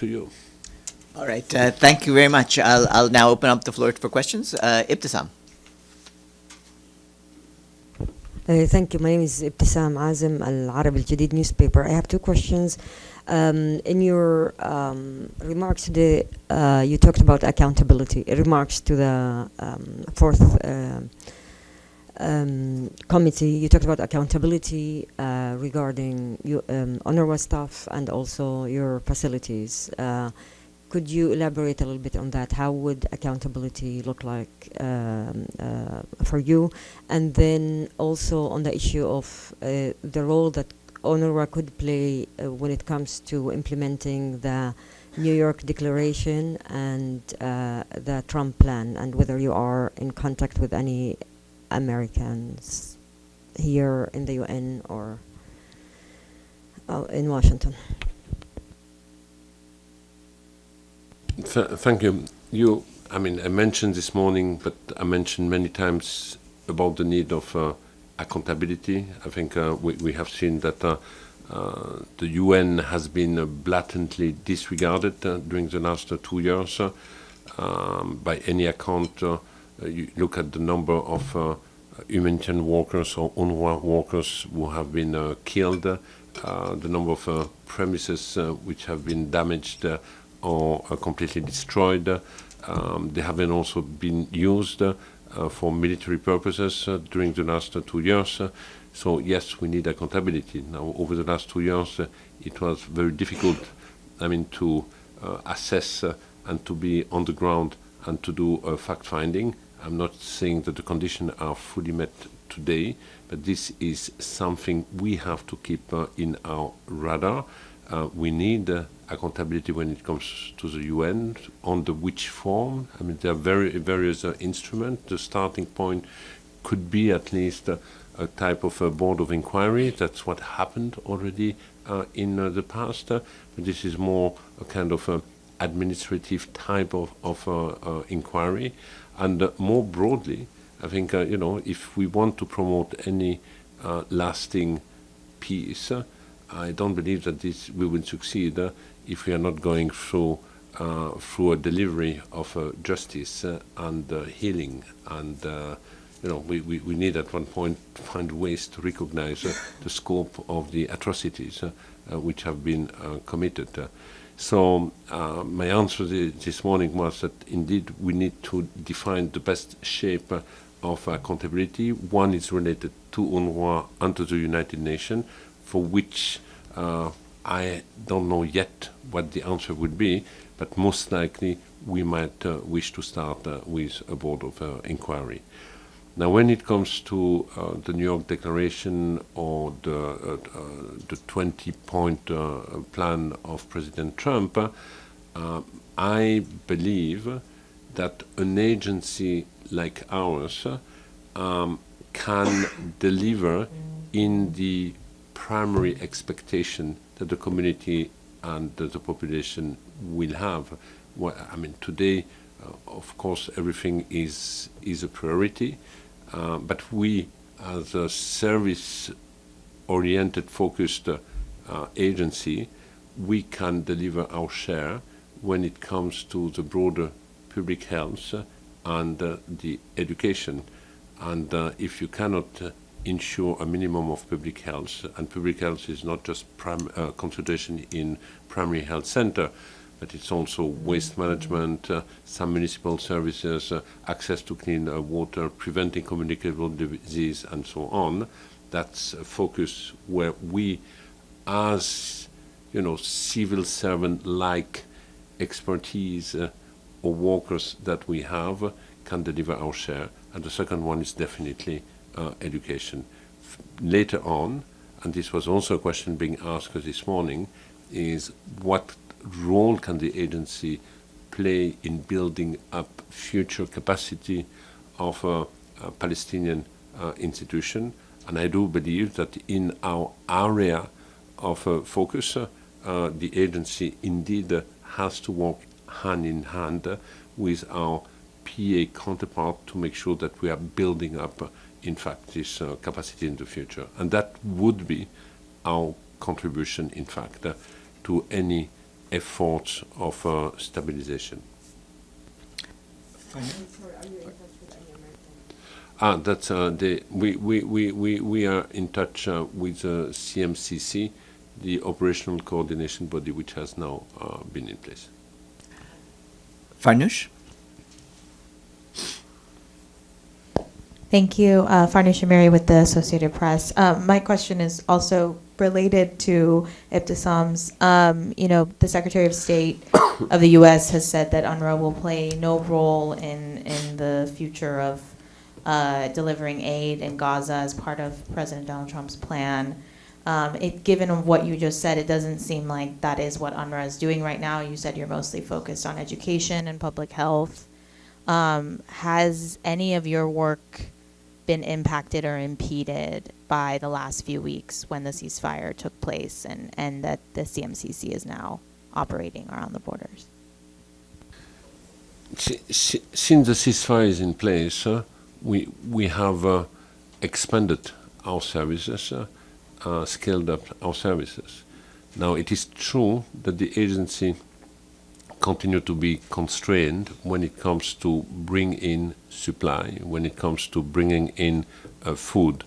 To you. All right. Thank you very much. I'll now open up the floor for questions. Ibtisam. Thank you. My name is Ibtisam Azim, Al-Arab Al-Jadid newspaper. I have two questions. In your remarks today, you talked about accountability. Remarks to the fourth committee, you talked about accountability regarding UNRWA staff and also your facilities. Could you elaborate a little bit on that? How would accountability look like for you? And then also on the issue of the role that UNRWA could play when it comes to implementing the New York Declaration and the Trump plan, and whether you are in contact with any Americans here in the UN or in Washington. Thank you. I mentioned this morning, but I mentioned many times about the need of accountability. I think we have seen that the UN has been blatantly disregarded during the last 2 years. By any account, you look at the number of humanitarian workers or UNRWA workers who have been killed, the number of premises which have been damaged or completely destroyed. They have been also been used for military purposes during the last 2 years. So yes, we need accountability. Now, over the last 2 years, it was very difficult, to assess and to be on the ground and to do fact-finding. I'm not saying that the conditions are fully met today, but this is something we have to keep in our radar. We need accountability when it comes to the UN, on the which form. There are various instruments. The starting point could be at least a type of a board of inquiry. That's what happened already in the past. But this is more a kind of administrative type of inquiry. And more broadly, I think, if we want to promote any lasting peace, I don't believe that we will succeed if we are not going through a delivery of justice and healing. And we need at one point to find ways to recognize the scope of the atrocities which have been committed. So my answer this morning was that indeed we need to define the best shape of accountability. One is related to UNRWA and to the United Nations, for which I don't know yet what the answer would be, but most likely we might wish to start with a board of inquiry. Now, when it comes to the New York Declaration or the 20-point plan of President Trump, I believe that an agency like ours can deliver in the primary expectation that the community and the population will have. Today, of course, everything is a priority, but we, as a service-oriented, focused agency, we can deliver our share when it comes to the broader public health and the education. And if you cannot ensure a minimum of public health, and public health is not just consultation in primary health center, but it's also waste management, some municipal services, access to clean water, preventing communicable disease, and so on. That's a focus where we, as civil servant-like expertise or workers that we have, can deliver our share. And the second one is definitely education. Later on, and this was also a question being asked this morning, is what role can the agency play in building up future capacity of a Palestinian institution? And I do believe that in our area of focus, the agency indeed has to work hand in hand with our PA counterpart to make sure that we are building up, in fact, this capacity in the future. And that would be our contribution, in fact, to any efforts of stabilization. That's we are in touch with CMCC, the operational coordination body, which has now been in place. Farnoosh? Thank you. Farnoosh Amiri with the Associated Press. My question is also related to Ibtisam's. The Secretary of State of the U.S. has said that UNRWA will play no role in the future of delivering aid in Gaza as part of President Donald Trump's plan. Given what you just said, it doesn't seem like that is what UNRWA is doing right now. You said you're mostly focused on education and public health. Has any of your work been impacted or impeded by the last few weeks when the ceasefire took place and that the CMCC is now operating around the borders? Since the ceasefire is in place, we have expanded our services, scaled up our services. Now, it is true that the agency continue to be constrained when it comes to bring in supply, when it comes to bringing in food.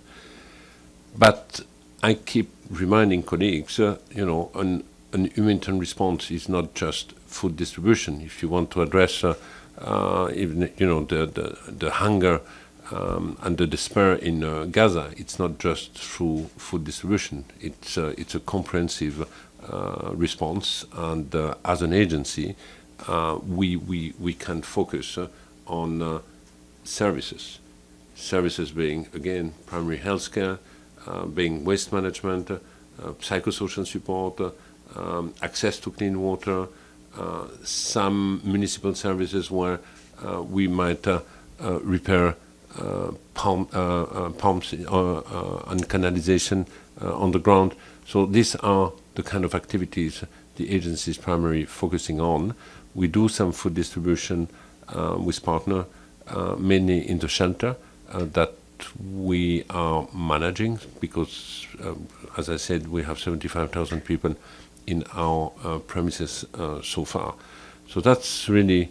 But I keep reminding colleagues, an humanitarian response is not just food distribution. If you want to address even the hunger and the despair in Gaza, it's not just through food distribution. It's a comprehensive response, and as an agency, we can focus on services. Services being, again, primary health care, being waste management, psychosocial support, access to clean water, some municipal services where we might repair pumps and canalization on the ground. So these are the kind of activities the agency is primarily focusing on. We do some food distribution with partner, mainly in the shelter that we are managing because, as I said, we have 75,000 people in our premises so far. So that's really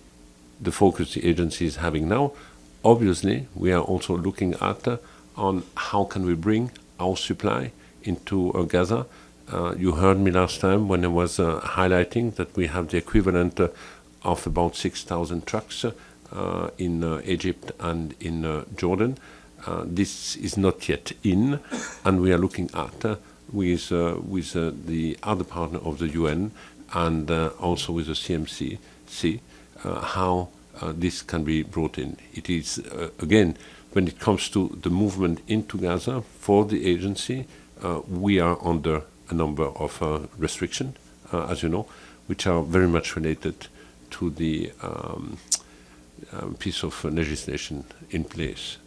the focus the agency is having now. Obviously, we are also looking at on how can we bring our supply into Gaza. You heard me last time when I was highlighting that we have the equivalent of about 6,000 trucks in Egypt and in Jordan. This is not yet in, and we are looking at with the other partner of the UN and also with the CMCC how this can be brought in. It is, again, when it comes to the movement into Gaza for the agency, we are under a number of restrictions, as you know, which are very much related to the piece of legislation in place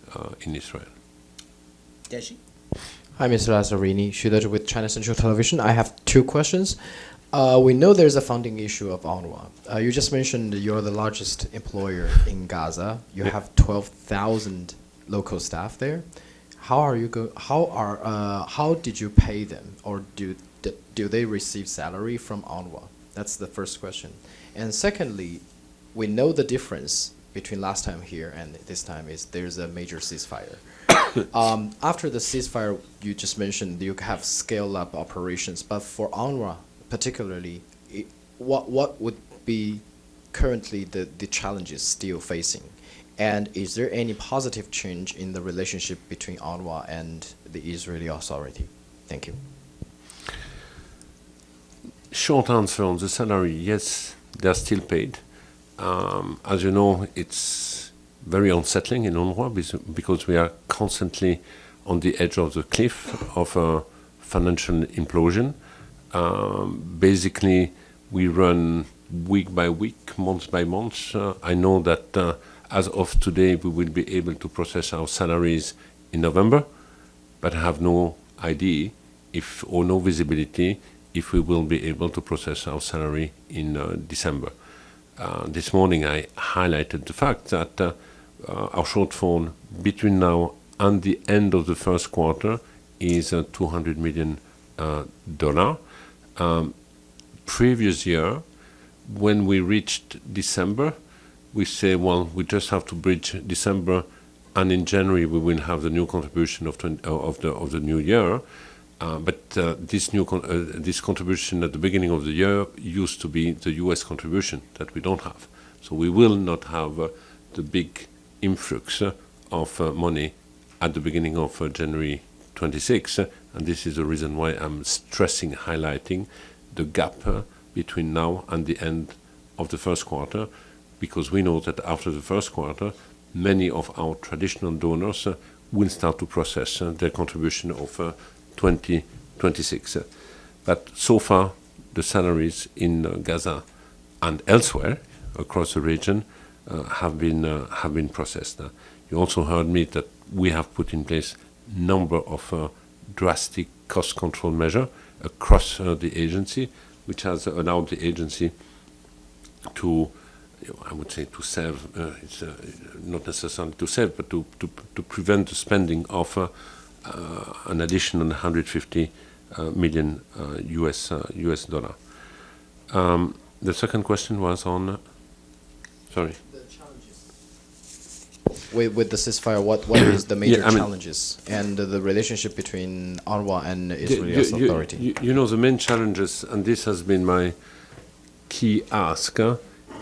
in Israel. Deji? Hi, Mr. Lazzarini, Shudaj with China Central Television. I have two questions. We know there's a funding issue of UNRWA. You just mentioned you're the largest employer in Gaza. You have 12,000 local staff there. How did you pay them, or do they receive salary from UNRWA? That's the first question. And secondly, we know the difference between last time here and this time is there's a major ceasefire. After the ceasefire, you just mentioned you have scaled up operations, but for UNRWA particularly, what would be currently the challenges still facing? And is there any positive change in the relationship between UNRWA and the Israeli Authority? Thank you. Short answer on the salary, yes, they're still paid. As you know, it's very unsettling in UNRWA because we are constantly on the edge of the cliff of a financial implosion. Basically, we run week by week, month by month. I know that as of today, we will be able to process our salaries in November, but I have no idea or no visibility if we will be able to process our salary in December. This morning, I highlighted the fact that our shortfall between now and the end of the first quarter is $200 million. Previous year, when we reached December, we say, well, we just have to bridge December, and in January we will have the new contribution of the new year. But this contribution at the beginning of the year used to be the U.S. contribution that we don't have. So we will not have the big influx of money at the beginning of January 26, and this is the reason why I'm stressing, highlighting the gap between now and the end of the first quarter, because we know that after the first quarter, many of our traditional donors will start to process their contribution of 2026. But so far, the salaries in Gaza and elsewhere across the region have been processed. You also heard me that we have put in place a number of drastic cost control measures across the agency, which has allowed the agency to, I would say, to save. It's not necessarily to save, but to prevent the spending of an additional 150 million US dollar. The second question was on. Sorry. The challenges. With the ceasefire, what is the major challenges and the relationship between UNRWA and Israeli Authority? You know, the main challenges, and this has been my key ask,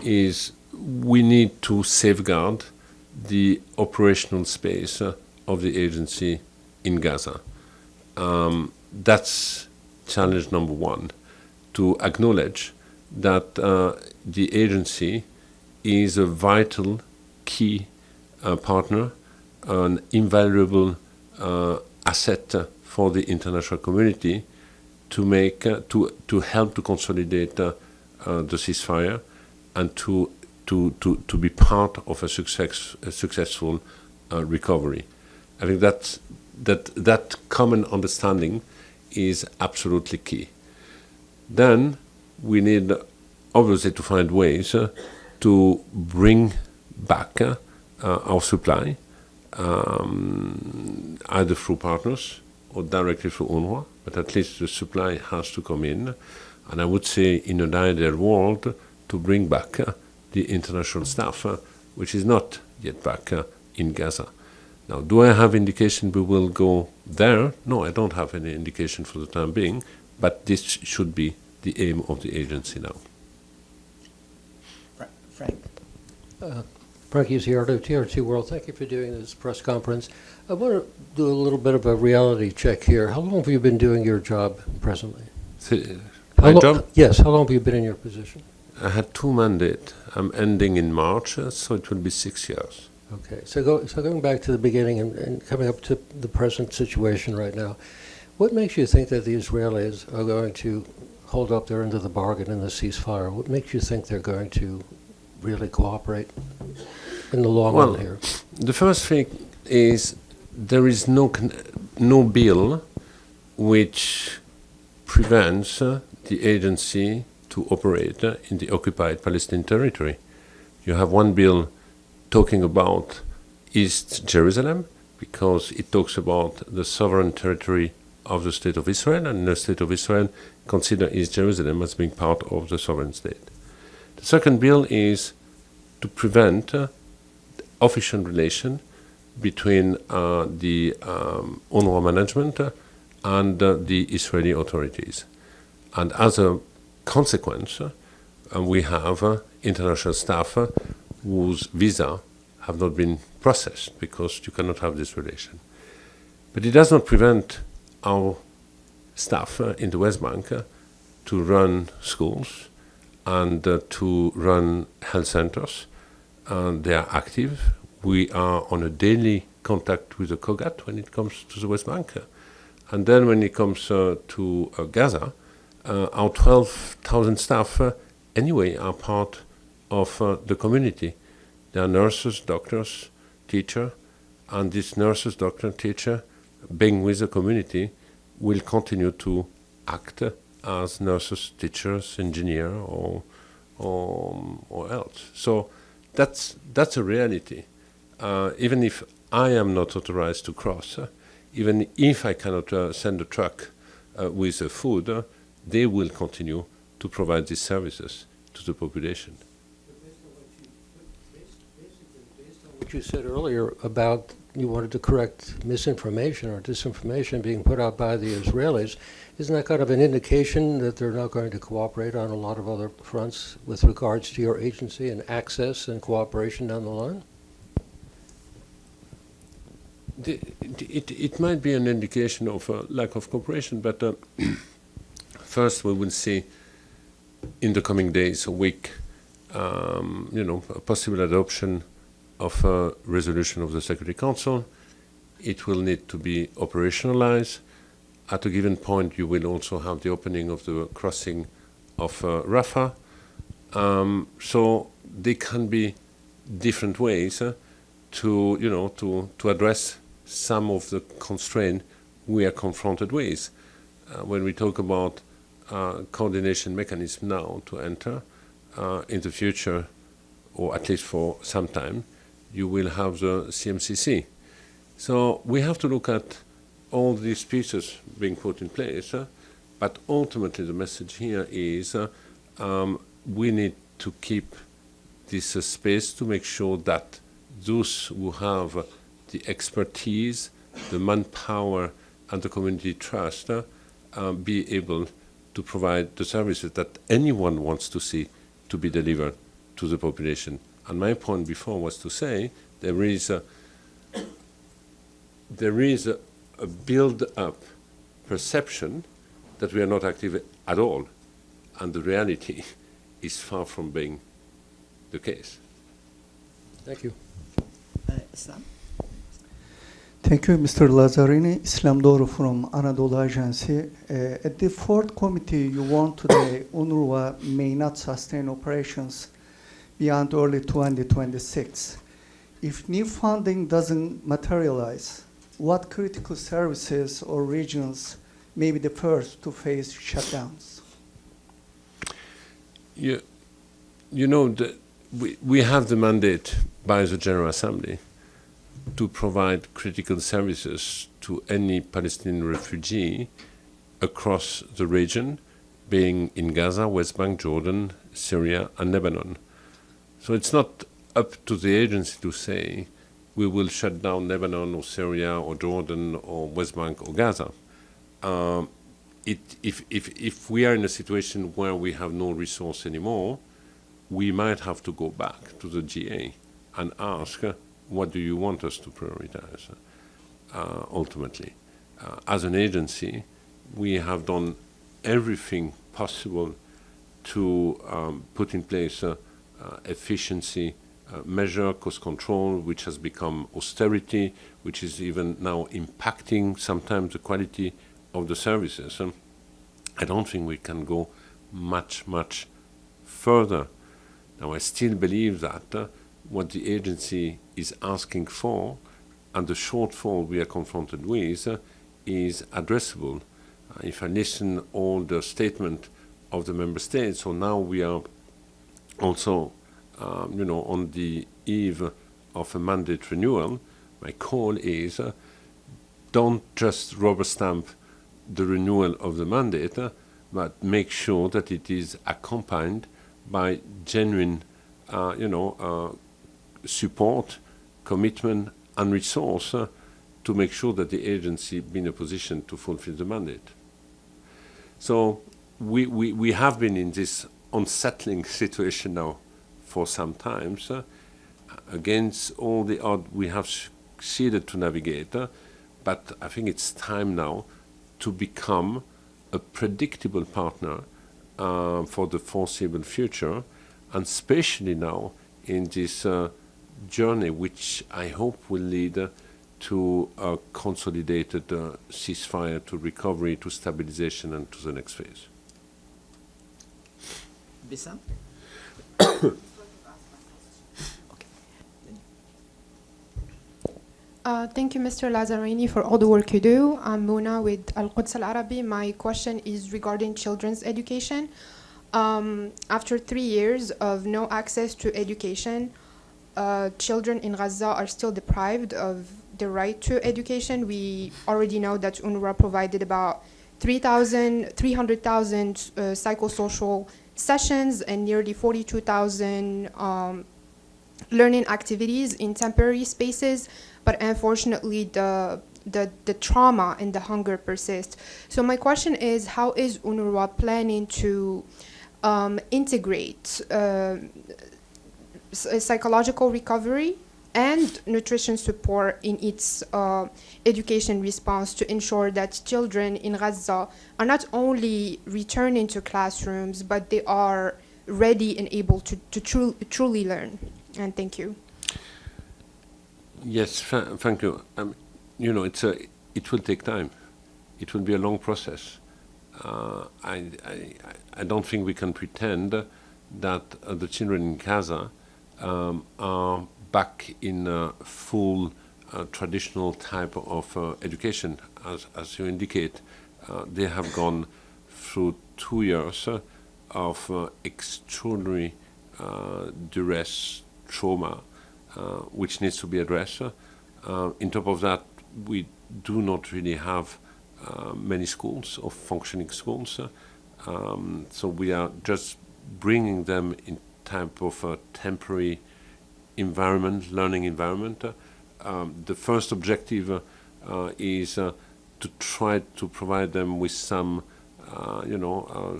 is we need to safeguard the operational space of the agency in Gaza. That's challenge number one, to acknowledge that the agency is a vital, key partner, an invaluable asset for the international community to make to help to consolidate the ceasefire and to be part of a successful recovery. I think that common understanding is absolutely key. Then we need obviously to find ways to bring back our supply, either through partners or directly through UNRWA, but at least the supply has to come in. And I would say in an ideal world to bring back the international staff, which is not yet back in Gaza. Now, do I have indication we will go there? No, I don't have any indication for the time being, but this should be the aim of the agency now. Frank. Frank Uziardo, TRT World. Thank you for doing this press conference. I want to do a little bit of a reality check here. How long have you been doing your job presently? My job? Yes. How long have you been in your position? I had 2 mandates. I'm ending in March, so it will be 6 years. Okay. So going back to the beginning and coming up to the present situation right now, what makes you think that the Israelis are going to hold up their end of the bargain in the ceasefire? What makes you think they're going to really cooperate in the long run here? The first thing is there is no bill which prevents the agency to operate in the occupied Palestinian territory. You have one bill talking about East Jerusalem because it talks about the sovereign territory of the State of Israel, and the State of Israel consider East Jerusalem as being part of the sovereign state. The second bill is to prevent official relation between the UNRWA management and the Israeli authorities. And as a consequence, we have international staff whose visa have not been processed because you cannot have this relation. But it does not prevent our staff in the West Bank to run schools and to run health centers. They are active. We are on a daily contact with the COGAT when it comes to the West Bank. And then when it comes to Gaza, our 12,000 staff anyway are part of the community. They are nurses, doctors, teachers, and these nurses, doctors, teachers, being with the community, will continue to act as nurses, teachers, engineers, or else. So that's a reality. Even if I am not authorized to cross, even if I cannot send a truck with food, they will continue to provide these services, to the population. What you said earlier about you wanted to correct misinformation or disinformation being put out by the Israelis, isn't that kind of an indication that they're not going to cooperate on a lot of other fronts with regards to your agency and access and cooperation down the line? It might be an indication of a lack of cooperation, but first we will see in the coming days, a week, a possible adoption of a resolution of the Security Council. It will need to be operationalized. At a given point, you will also have the opening of the crossing of Rafah. So there can be different ways to address some of the constraints we are confronted with. When we talk about coordination mechanism now to enter, in the future, or at least for some time, you will have the CMCC. So we have to look at all these pieces being put in place, but ultimately the message here is we need to keep this space to make sure that those who have the expertise, the manpower, and the community trust be able to provide the services that anyone wants to see to be delivered to the population. And my point before was to say there is a build-up perception that we are not active at all, and the reality is far from being the case. Thank you. Islam? Thank you, Mr. Lazzarini. Islam Doğru from Anadolu Agency. At the fourth committee, you warned today UNRWA may not sustain operations beyond early 2026. If new funding doesn't materialize, what critical services or regions may be the first to face shutdowns? We have the mandate by the General Assembly to provide critical services to any Palestinian refugee across the region, being in Gaza, West Bank, Jordan, Syria, and Lebanon. So it's not up to the agency to say we will shut down Lebanon or Syria or Jordan or West Bank or Gaza. If we are in a situation where we have no resource anymore, we might have to go back to the GA and ask, what do you want us to prioritize ultimately? As an agency, we have done everything possible to put in place efficiency measure, cost control, which has become austerity, which is even now impacting sometimes the quality of the services. I don't think we can go much further. Now, I still believe that what the agency is asking for and the shortfall we are confronted with is addressable. If I listen all the statement of the member states, so now we are also on the eve of a mandate renewal. My call is don't just rubber stamp the renewal of the mandate, but make sure that it is accompanied by genuine support, commitment, and resource to make sure that the agency be in a position to fulfill the mandate. So we have been in this unsettling situation now for some time. Against all the odds, we have succeeded to navigate, but I think it's time now to become a predictable partner for the foreseeable future, and especially now in this journey, which I hope will lead to a consolidated ceasefire, to recovery, to stabilization, and to the next phase. Bissam? Thank you, Mr. Lazzarini, for all the work you do. I'm Mona with Al-Quds Al-Arabi. My question is regarding children's education. After 3 years of no access to education, children in Gaza are still deprived of the right to education. We already know that UNRWA provided about 300,000 psychosocial sessions and nearly 42,000 learning activities in temporary spaces, but unfortunately the trauma and the hunger persist. So my question is, how is UNRWA planning to integrate psychological recovery and nutrition support in its education response to ensure that children in Gaza are not only returning to classrooms, but they are ready and able to truly learn? And thank you. Yes, thank you. You know, it will take time. It will be a long process. I don't think we can pretend that the children in Gaza are back in a full traditional type of education. As you indicate, they have gone through 2 years of extraordinary duress, trauma, which needs to be addressed. On top of that, we do not really have many schools or functioning schools. So we are just bringing them in type of a temporary environment, learning environment. The first objective is to try to provide them with some,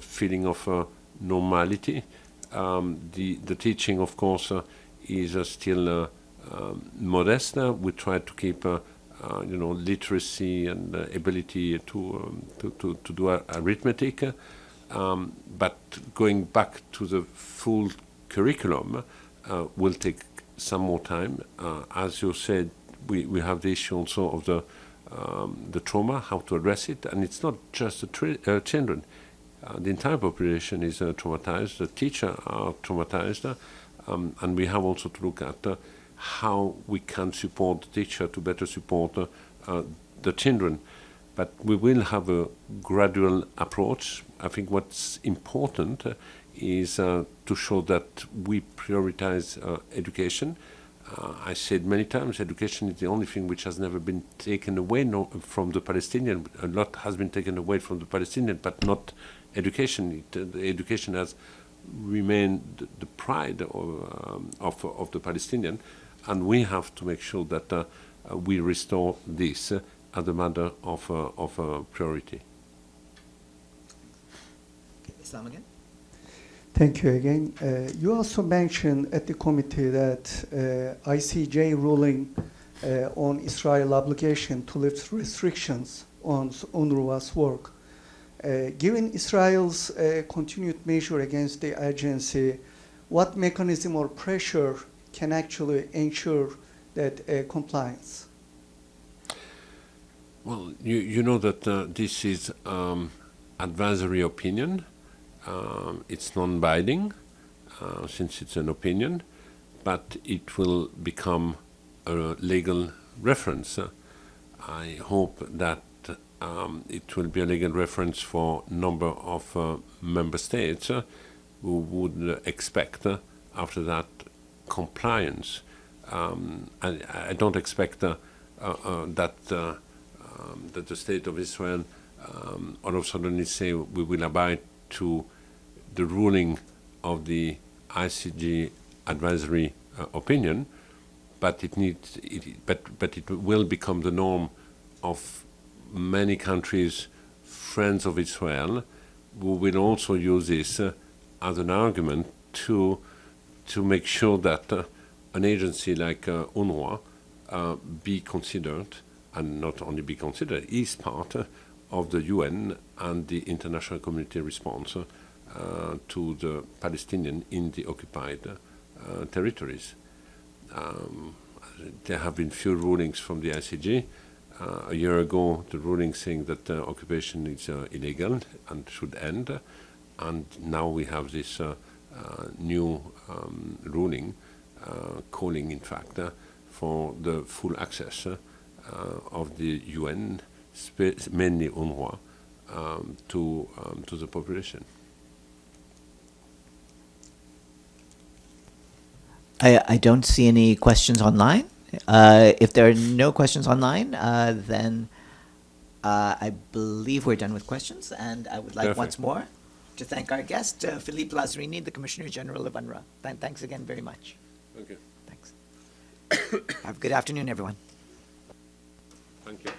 feeling of normality. The teaching, of course, is still modest. We try to keep, literacy and ability to do arithmetic. But going back to the full curriculum will take some more time. As you said, we have the issue also of the trauma, how to address it, and it's not just the children. The entire population is traumatized. The teachers are traumatized, and we have also to look at how we can support the teacher to better support the children. But we will have a gradual approach. I think what's important is to show that we prioritize education. I said many times, education is the only thing which has never been taken away from the Palestinian. A lot has been taken away from the Palestinian, but not education. The education has remained the pride of the Palestinian, and we have to make sure that we restore this as a matter of priority. Islam again. Thank you again. You also mentioned at the committee that ICJ ruling on Israel obligation to lift restrictions on UNRWA's work. Given Israel's continued measure against the agency, what mechanism or pressure can actually ensure that compliance? Well, you know that this is advisory opinion. It's non-binding since it's an opinion, but it will become a legal reference. I hope that it will be a legal reference for a number of member states who would expect after that compliance. I don't expect that the state of Israel all of a sudden say we will abide to the ruling of the ICJ advisory opinion, but it will become the norm of many countries, friends of Israel, who will also use this as an argument to make sure that an agency like UNRWA be considered, and not only be considered, is part of the UN and the international community response to the Palestinian in the occupied territories. There have been few rulings from the ICJ. A year ago, the ruling saying that occupation is illegal and should end, and now we have this new ruling calling, in fact, for the full access of the UN, mainly UNRWA, to the population. I don't see any questions online. If there are no questions online, then I believe we're done with questions, and I would like Perfect. once more to thank our guest, Philippe Lazzarini, the Commissioner General of UNRWA. Thanks again very much. Thank you. Thanks. Have a good afternoon, everyone. Thank you.